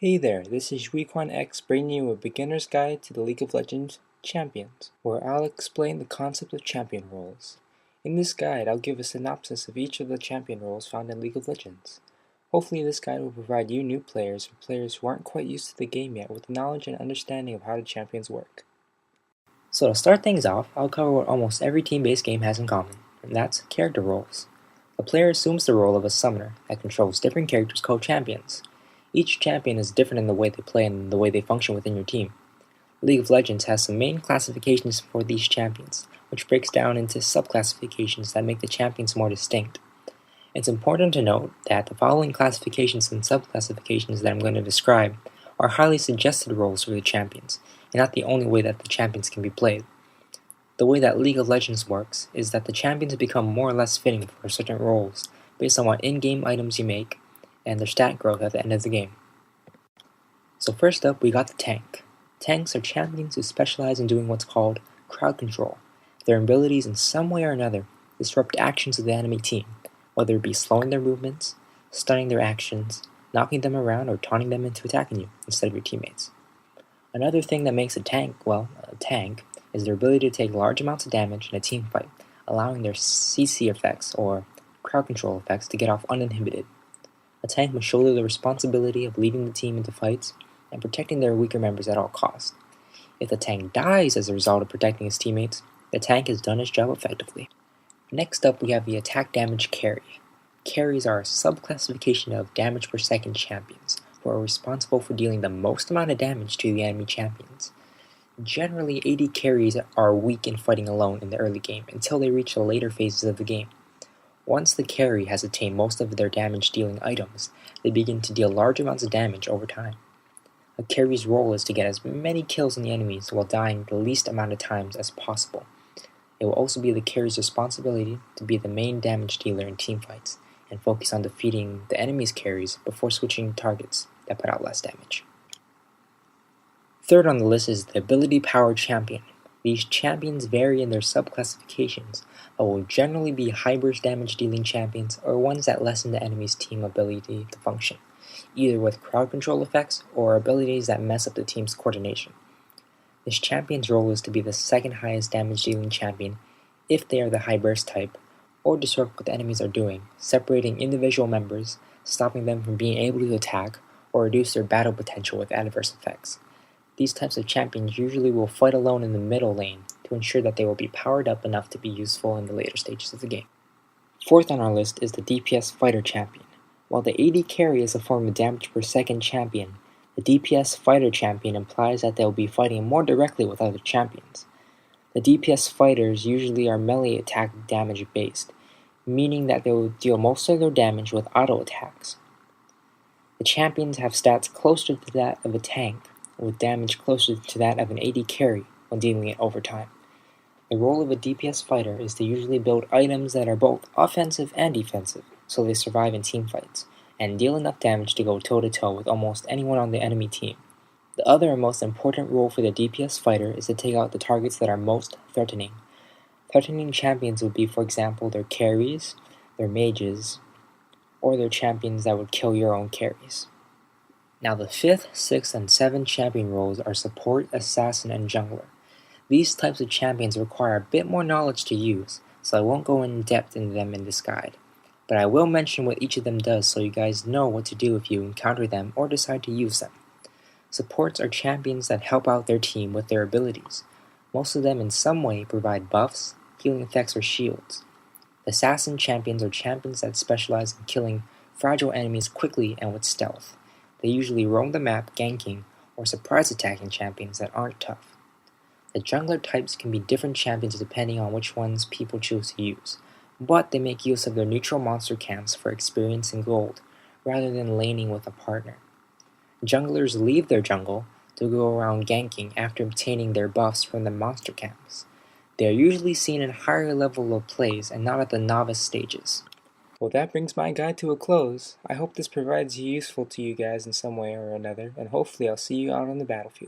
Hey there, this is Weequan X bringing you a beginner's guide to the League of Legends Champions, where I'll explain the concept of champion roles. In this guide, I'll give a synopsis of each of the champion roles found in League of Legends. Hopefully this guide will provide you new players or players who aren't quite used to the game yet with knowledge and understanding of how the champions work. So to start things off, I'll cover what almost every team-based game has in common, and that's character roles. The player assumes the role of a summoner that controls different characters called champions. Each champion is different in the way they play and the way they function within your team. League of Legends has some main classifications for these champions, which breaks down into sub-classifications that make the champions more distinct. It's important to note that the following classifications and sub-classifications that I'm going to describe are highly suggested roles for the champions, and not the only way that the champions can be played. The way that League of Legends works is that the champions become more or less fitting for certain roles based on what in-game items you make and their stat growth at the end of the game. So first up, we got the tank. Tanks are champions who specialize in doing what's called crowd control. Their abilities in some way or another disrupt actions of the enemy team, whether it be slowing their movements, stunning their actions, knocking them around, or taunting them into attacking you instead of your teammates. Another thing that makes a tank, is their ability to take large amounts of damage in a team fight, allowing their CC effects, or crowd control effects, to get off uninhibited. A tank must shoulder the responsibility of leading the team into fights and protecting their weaker members at all costs. If the tank dies as a result of protecting his teammates, the tank has done its job effectively. Next up, we have the attack damage carry. Carries are a sub-classification of damage per second champions, who are responsible for dealing the most amount of damage to the enemy champions. Generally, AD carries are weak in fighting alone in the early game until they reach the later phases of the game. Once the carry has attained most of their damage-dealing items, they begin to deal large amounts of damage over time. A carry's role is to get as many kills on the enemies while dying the least amount of times as possible. It will also be the carry's responsibility to be the main damage dealer in teamfights and focus on defeating the enemy's carries before switching targets that put out less damage. Third on the list is the Ability Power Champion. These champions vary in their sub-classifications, but will generally be high-burst damage-dealing champions or ones that lessen the enemy's team ability to function, either with crowd control effects or abilities that mess up the team's coordination. This champion's role is to be the second highest damage-dealing champion if they are the high-burst type, or disrupt what the enemies are doing, separating individual members, stopping them from being able to attack, or reduce their battle potential with adverse effects. These types of champions usually will fight alone in the middle lane to ensure that they will be powered up enough to be useful in the later stages of the game. Fourth on our list is the DPS Fighter Champion. While the AD carry is a form of damage per second champion, the DPS Fighter Champion implies that they will be fighting more directly with other champions. The DPS fighters usually are melee attack damage based, meaning that they will deal most of their damage with auto attacks. The champions have stats closer to that of a tank, with damage closer to that of an AD carry when dealing it over time. The role of a DPS fighter is to usually build items that are both offensive and defensive, so they survive in teamfights, and deal enough damage to go toe-to-toe with almost anyone on the enemy team. The other and most important role for the DPS fighter is to take out the targets that are most threatening. Threatening champions would be, for example, their carries, their mages, or their champions that would kill your own carries. Now the 5th, 6th, and 7th champion roles are Support, Assassin, and Jungler. These types of champions require a bit more knowledge to use, so I won't go in depth into them in this guide. But I will mention what each of them does so you guys know what to do if you encounter them or decide to use them. Supports are champions that help out their team with their abilities. Most of them in some way provide buffs, healing effects, or shields. Assassin champions are champions that specialize in killing fragile enemies quickly and with stealth. They usually roam the map ganking or surprise attacking champions that aren't tough. The jungler types can be different champions depending on which ones people choose to use, but they make use of their neutral monster camps for experience and gold, rather than laning with a partner. Junglers leave their jungle to go around ganking after obtaining their buffs from the monster camps. They are usually seen in higher level of plays and not at the novice stages. Well, that brings my guide to a close. I hope this provides useful to you guys in some way or another, and hopefully I'll see you out on the battlefield.